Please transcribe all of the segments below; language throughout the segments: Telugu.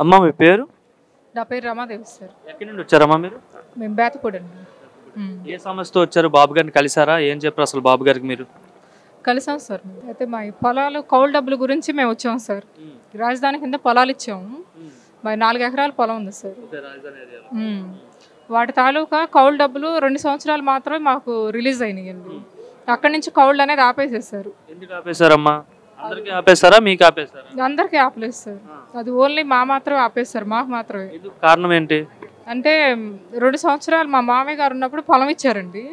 అమ్మ మీ పేరు? నా పేరు రమాదేవి సార్. ఎక్కడి నుండి వచ్చారమ్మా మీరు? మేము బేతపూడి అండి. ఏ సమస్యతో వచ్చారు? బాబు గారిని కలిసారా? ఏం చెప్పారు అసలు బాబు గారికి మీరు? కలిసాం సార్. అయితే మా ఈ పొలాలు కౌలు డబ్బుల గురించి మేము వచ్చాం సార్. రాజధాని కింద పొలాలు ఇచ్చాము. మరి 4 ఎకరాల పొలం ఉంది సార్. వాటి తాలూకా కౌలు డబ్బులు 2 సంవత్సరాలు మాత్రమే మాకు రిలీజ్ అయినాయండి. అక్కడి నుంచి కౌళ్ళు అనేది ఆపేసేసారు. ఎందుకు ఆపేశారమ్మా? అందరికీ ఆపేశారా, మీకు ఆపేశారా? అందరికీ ఆపలేదు సార్. అది ఓన్లీ మా మాత్రమే ఆపేశారు, మాకు మాత్రమే. కారణం ఏంటి అంటే 2 సంవత్సరాలు మా మామయ్య గారు ఉన్నప్పుడు పొలం ఇచ్చారండి.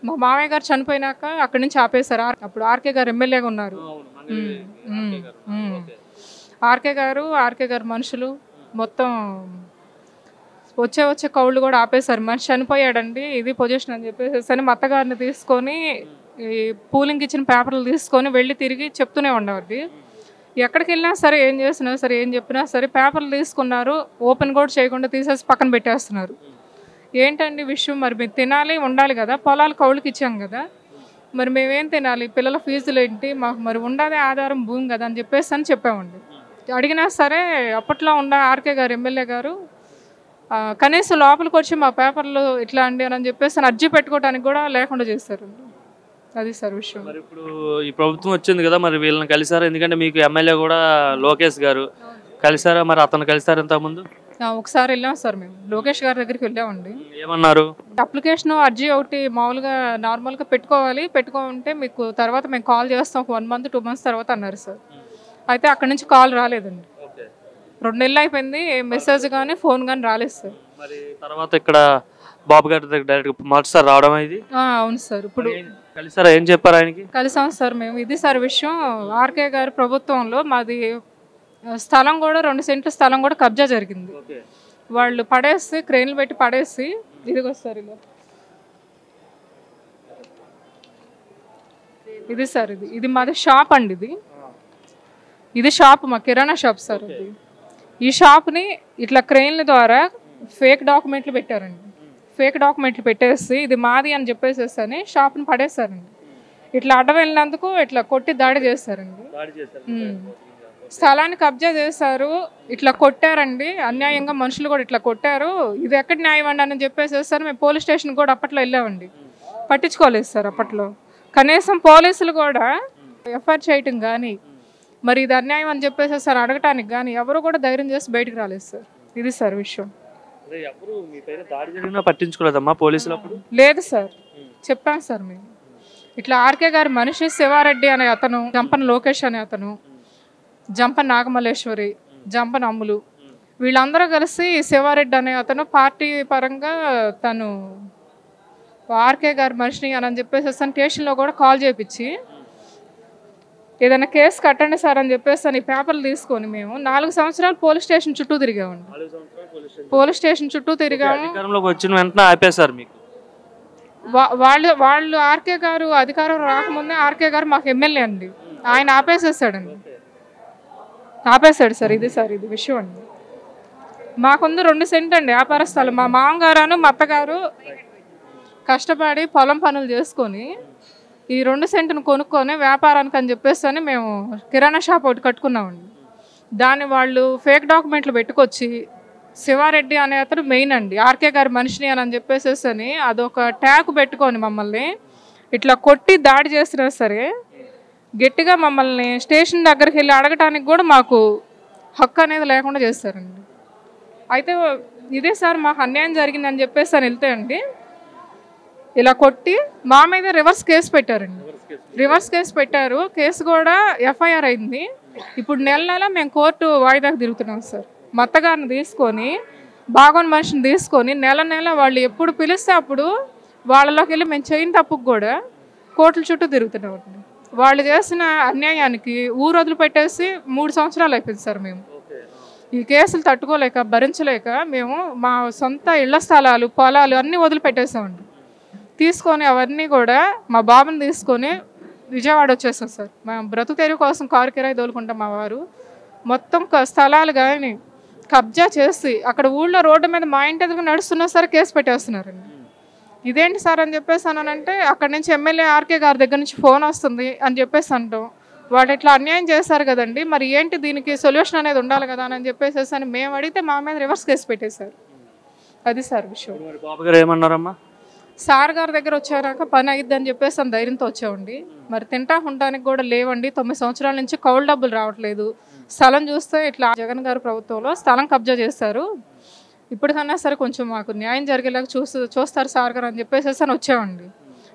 మా మామయ్య గారు చనిపోయినాక అక్కడి నుంచి ఆపేశారు. అప్పుడు ఆర్కే గారు ఎమ్మెల్యేగా ఉన్నారు. ఆర్కే గారు మనుషులు మొత్తం వచ్చే కౌళ్ళు కూడా ఆపేశారు. మనిషి చనిపోయాడండి, ఇది పొజిషన్ అని చెప్పేసి మా అత్తగారిని తీసుకొని ఈ పూలింగ్ ఇచ్చిన పేపర్లు తీసుకొని వెళ్ళి తిరిగి చెప్తూనే ఉండేవాడి. ఎక్కడికి వెళ్ళినా సరే, ఏం చేసినా సరే, ఏం చెప్పినా సరే పేపర్లు తీసుకున్నారు, ఓపెన్ కూడా చేయకుండా తీసేసి పక్కన పెట్టేస్తున్నారు. ఏంటండి విషయం? మరి మీరు తినాలి, ఉండాలి కదా, పొలాలు కౌలుకి ఇచ్చాం కదా, మరి మేమేం తినాలి, పిల్లల ఫీజులు ఏంటి, మాకు మరి ఉండదే ఆధారం భూమి కదా అని చెప్పామండి. అడిగినా సరే అప్పట్లో ఉన్న ఆర్కే గారు ఎమ్మెల్యే గారు కనీసం లోపలికి వచ్చి మా పేపర్లు ఇట్లా అండి అని చెప్పేసి అర్జీ పెట్టుకోవడానికి కూడా లేకుండా చేశారు. అది సార్ విషయం. మరి ఇప్పుడు ఈ ప్రభుత్వం వచ్చింది కదా, మరి వీళ్ళని కలిసారా? ఎందుకంటే మీకు ఎమ్మెల్యే కూడా లోకేష్ గారు కలిసారా? మరి అతను కలిసారు ఇంతకుముందు? ఒకసారి వెళ్ళాం సార్, మేము లోకేష్ గారి దగ్గరికి వెళ్ళామండి. ఏమన్నారు? అప్లికేషన్ అర్జీ ఒకటి మామూలుగా నార్మల్గా పెట్టుకుంటే మీకు తర్వాత మేము కాల్ చేస్తాం, ఒక 1 month 2 months తర్వాత అన్నారు సార్. అయితే అక్కడి నుంచి కాల్ రాలేదండి. 2 నెలలు అయిపోయింది, మెసేజ్ కానీ ఫోన్ కానీ రాలేదు సార్. మరి తర్వాత ఇక్కడ బాబు గారి దగ్గర డైరెక్ట్ మొదటిసారి రావడం ఇది? అవును సార్. ఇప్పుడు కలిసారా? ఏం చెప్పారు ఆయనకి? కలిసాం సార్ మేము. ఇది సార్ విషయం. ఆర్కే గారి ప్రభుత్వంలో మాది స్థలం కూడా 2 సెంట్ల స్థలం కూడా కబ్జా జరిగింది. వాళ్ళు పడేసి క్రెయిన్లు పెట్టి పడేసి, ఇదిగో సార్ ఇలా ఇది సార్, ఇది మాది షాప్ అండి. ఇది షాప్, మా కిరాణా షాప్ సార్. ఈ షాప్ని ఇట్లా క్రెయిన్ల ద్వారా ఫేక్ డాక్యుమెంట్లు పెట్టారండి. ఫేక్ డాక్యుమెంట్లు పెట్టేసి ఇది మాది అని చెప్పేసేసి అని షాప్ని పడేశారండి. ఇట్లా అడ్డం వెళ్ళినందుకు ఇట్లా కొట్టి దాడి చేశారండి. స్థలాన్ని కబ్జా చేశారు, ఇట్లా కొట్టారండి అన్యాయంగా. మనుషులు కూడా ఇట్లా కొట్టారు. ఇది ఎక్కడ న్యాయం అండి అని చెప్పేసేసారు. మేము పోలీస్ స్టేషన్ కూడా అప్పట్లో వెళ్ళామండి, పట్టించుకోలేదు సార్. అప్పట్లో కనీసం పోలీసులు కూడా ఎఫ్ఐఆర్ చేయటం కానీ, మరి ఇది అన్యాయం అని చెప్పేసి సార్ అడగటానికి కానీ ఎవరు కూడా ధైర్యం చేసి బయటకు రాలేదు సార్. ఇది సార్ విషయం. పట్టించుకోలేదమ్మా పోలీసులు? లేదు సార్, చెప్పాం సార్ మేము. ఇట్లా ఆర్కే గారి మనిషి శివారెడ్డి అనే అతను, జంపన లోకేష్ అనే అతను, జంపన నాగమల్లేశ్వరి, జంపన అమ్ములు, వీళ్ళందరూ కలిసి శివారెడ్డి అనే అతను పార్టీ పరంగా తను ఆర్కే గారి మనిషిని అని చెప్పేసి స్టేషన్లో కూడా కాల్ చేయించి ఏదైనా కేసు కట్టండి సార్ అని చెప్పేసి అని పేపర్లు తీసుకొని మేము 4 సంవత్సరాలు పోలీస్ స్టేషన్ చుట్టూ తిరిగామండి. పోలీస్ స్టేషన్ చుట్టూ తిరిగాము. వాళ్ళు ఆర్కే గారు అధికారం రాకముందే ఆర్కే గారు మాకు ఎమ్మెల్యే అండి, ఆయన ఆపేసాడు సార్. ఇది సార్, ఇది విషయం అండి. మాకుంది 2 సెంట్లు అండి వ్యాపార స్థలం. మా మామగారు మా అత్తగారు కష్టపడి పొలం పనులు చేసుకొని ఈ 2 సెంటును కొనుక్కొని వ్యాపారానికి అని చెప్పేసి అని మేము కిరాణా షాప్ ఒకటి కట్టుకున్నామండి. దాన్ని వాళ్ళు ఫేక్ డాక్యుమెంట్లు పెట్టుకొచ్చి శివారెడ్డి అనే అతను మెయిన్ అండి, ఆర్కే గారి మనిషిని అని చెప్పేసి అని అదొక ట్యాగ్ పెట్టుకొని మమ్మల్ని ఇట్లా కొట్టి దాడి చేసినా సరే గట్టిగా మమ్మల్ని స్టేషన్ దగ్గరికి వెళ్ళి అడగటానికి కూడా మాకు హక్కు అనేది లేకుండా చేస్తారండి. అయితే ఇదే సార్ మాకు అన్యాయం జరిగిందని చెప్పేసి అని వెళ్తే అండి ఇలా కొట్టి మా మీద రివర్స్ కేసు పెట్టారు. కేసు కూడా ఎఫ్ఐఆర్ అయింది. ఇప్పుడు నెల మేము కోర్టు వాయిదాకు తిరుగుతున్నాం సార్. మా అత్తగారిని తీసుకొని, బాగోని మనిషిని తీసుకొని నెల వాళ్ళు ఎప్పుడు పిలిస్తే అప్పుడు వాళ్ళలోకి వెళ్ళి మేము చేయని తప్పుకు కూడా కోర్టుల చుట్టూ తిరుగుతున్నాం. వాళ్ళు చేసిన అన్యాయానికి ఊరు వదిలిపెట్టేసి 3 సంవత్సరాలు అయిపోయింది సార్. మేము ఈ కేసులు తట్టుకోలేక, భరించలేక మేము మా సొంత ఇళ్ల స్థలాలు, పొలాలు అన్నీ వదిలిపెట్టేసామండి. తీసుకొని అవన్నీ కూడా మా బాబుని తీసుకొని విజయవాడ వచ్చేసాం సార్. మేము బ్రతుకు తెరువు కోసం కారు కిరాయి తోలుకుంటాం. మా వారు మొత్తం స్థలాలు కానీ కబ్జా చేసి అక్కడ ఊళ్ళో రోడ్డు మీద మా ఇంటి ఎదురుగా నడుస్తున్నా సరే కేసు పెట్టేస్తున్నారండి. ఇదేంటి సార్ అని చెప్పేసి అనంటే అక్కడి నుంచి ఎమ్మెల్యే ఆర్కే గారి దగ్గర నుంచి ఫోన్ వస్తుంది అని చెప్పేసి అంటాం. వాడు ఇట్లా అన్యాయం చేశారు కదండి, మరి ఏంటి దీనికి సొల్యూషన్ అనేది ఉండాలి కదా అని చెప్పేసి అని మేము అడిగితే మా మీద రివర్స్ కేసు పెట్టేశారు. అది సార్ విషయం. బాబు గారు ఏమన్నారమ్మా? సార్ గారి దగ్గర వచ్చాక పని అయ్యిద్ది అని చెప్పేసి అని ధైర్యంతో వచ్చామండి. మరి తింటా ఉండడానికి కూడా లేవండి. 9 సంవత్సరాల నుంచి కౌలు డబ్బులు రావట్లేదు. స్థలం చూస్తే ఇట్లా జగన్ గారి ప్రభుత్వంలో స్థలం కబ్జా చేస్తారు. ఇప్పటికన్నా సరే కొంచెం మాకు న్యాయం జరిగేలాగా చూస్తారు సార్ గారు అని చెప్పేసి అని వచ్చామండి.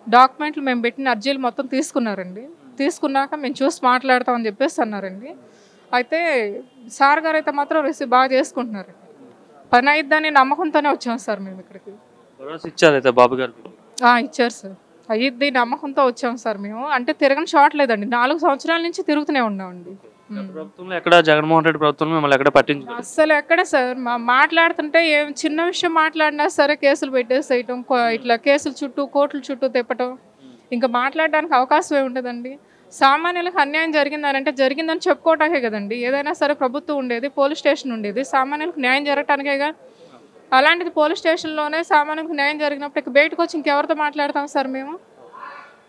డాక్యుమెంట్లు మేము పెట్టిన అర్జీలు మొత్తం తీసుకున్నారండి. తీసుకున్నాక మేము చూసి మాట్లాడతామని చెప్పేసి అన్నారండి. అయితే సార్ గారు అయితే మాత్రం రిసీవ్ బాగా చేసుకుంటున్నారండి. పని అయ్యిద్దని నమ్మకంతోనే వచ్చాం సార్ మేము ఇక్కడికి. ఇచ్చారు బాబు గారికి? ఇచ్చారు సార్. అయ్యిద్ది నమ్మకంతో వచ్చాం సార్ మేము. అంటే తిరగని షాట్ లేదండి, 4 సంవత్సరాల నుంచి తిరుగుతూనే ఉన్నామండి. ప్రభుత్వంలో ఎక్కడ జగన్మోహన్ రెడ్డి ప్రభుత్వం మిమ్మల్ని ఎక్కడ పట్టించుకో అసలు ఎక్కడ సార్ మాట్లాడుతుంటే ఏం చిన్న విషయం మాట్లాడినా సరే కేసులు పెట్టేసేయటం, ఇట్లా కేసుల చుట్టూ కోర్టుల చుట్టూ తిప్పటం, ఇంకా మాట్లాడడానికి అవకాశం ఏముంటుందండి. సామాన్యులకు అన్యాయం జరిగిందని జరిగిందని చెప్పుకోవటానికే కదండి. ఏదైనా సరే ప్రభుత్వం ఉండేది, పోలీస్ స్టేషన్ ఉండేది, సామాన్యులకు న్యాయం జరగటానికేగా. అలాంటిది పోలీస్ స్టేషన్లోనే సామాన్యులకు న్యాయం జరిగినప్పుడు ఇక బయటకు వచ్చి ఇంకెవరితో మాట్లాడతాం సార్ మేము?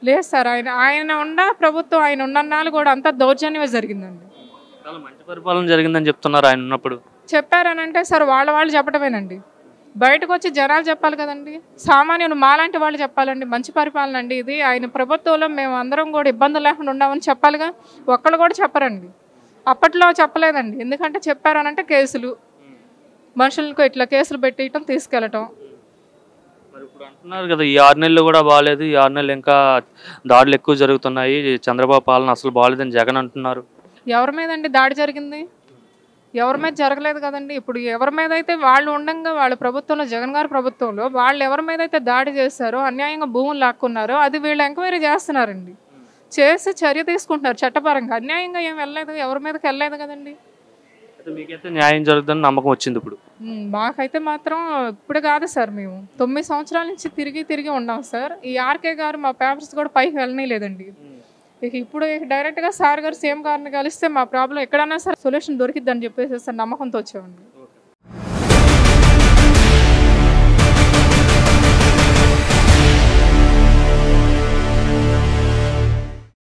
లేదు సార్. ఆయన ఉన్న ప్రభుత్వం ఆయన ఉన్నన్నాళ్ళు కూడా అంతా దౌర్జన్యమే జరిగిందండి. చాలా మంచి పరిపాలన జరిగిందని చెప్తున్నారు ఆయన ఉన్నప్పుడు. చెప్పారనంటే సార్ వాళ్ళు చెప్పటమేనండి. బయటకు వచ్చి జనాలు చెప్పాలి కదండి. సామాన్యులు మాలాంటి వాళ్ళు చెప్పాలండి మంచి పరిపాలన అండి ఇది, ఆయన ప్రభుత్వంలో మేము అందరం కూడా ఇబ్బందులు లేకుండా ఉన్నామని చెప్పాలిగా. ఒక్కళ్ళు కూడా చెప్పరండి. అప్పట్లో చెప్పలేదండి. ఎందుకంటే చెప్పారనంటే కేసులు, మనుషులకు ఇట్లా కేసులు పెట్టేయటం, తీసుకెళ్ళటం. మరి ఇప్పుడు అంటున్నారు కదా ఈ 6 నెలలు కూడా బాగాలేదు, ఈ 6 నెలలు ఇంకా దాడులు ఎక్కువ జరుగుతున్నాయి, చంద్రబాబు పాలన అసలు బాగాలేదని జగన్ అంటున్నారు. ఎవరి మీద అండి దాడి జరిగింది? ఎవరి మీద జరగలేదు కదండి. ఇప్పుడు ఎవరి మీద అయితే వాళ్ళు ఉండగా వాళ్ళ ప్రభుత్వంలో, జగన్ గారి ప్రభుత్వంలో వాళ్ళు ఎవరి మీద అయితే దాడి చేశారో, అన్యాయంగా భూములు లాక్కున్నారో అది వీళ్ళు ఎంక్వైరీ చేస్తున్నారండి. చేసి చర్య తీసుకుంటున్నారు చట్టపరంగా. అన్యాయంగా ఏం వెళ్ళలేదు, ఎవరి మీదకి వెళ్ళలేదు కదండి. మీకైతే న్యాయం జరుగుతుందని నమ్మకం వచ్చింది ఇప్పుడు? మాకైతే మాత్రం ఇప్పుడు కాదు సార్, మేము 9 సంవత్సరాల నుంచి తిరిగి ఉన్నాం సార్. ఈ ఆర్కే గారు మా పేపర్స్ కూడా పైకి వెళ్ళలేదండి. ఇప్పుడు డైరెక్ట్గా సార్ గారు సీఎం గారిని కలిస్తే మా ప్రాబ్లం ఎక్కడన్నా సరే సొల్యూషన్ దొరికిద్దని చెప్పేసి సార్ నమ్మకంతో వచ్చామండి.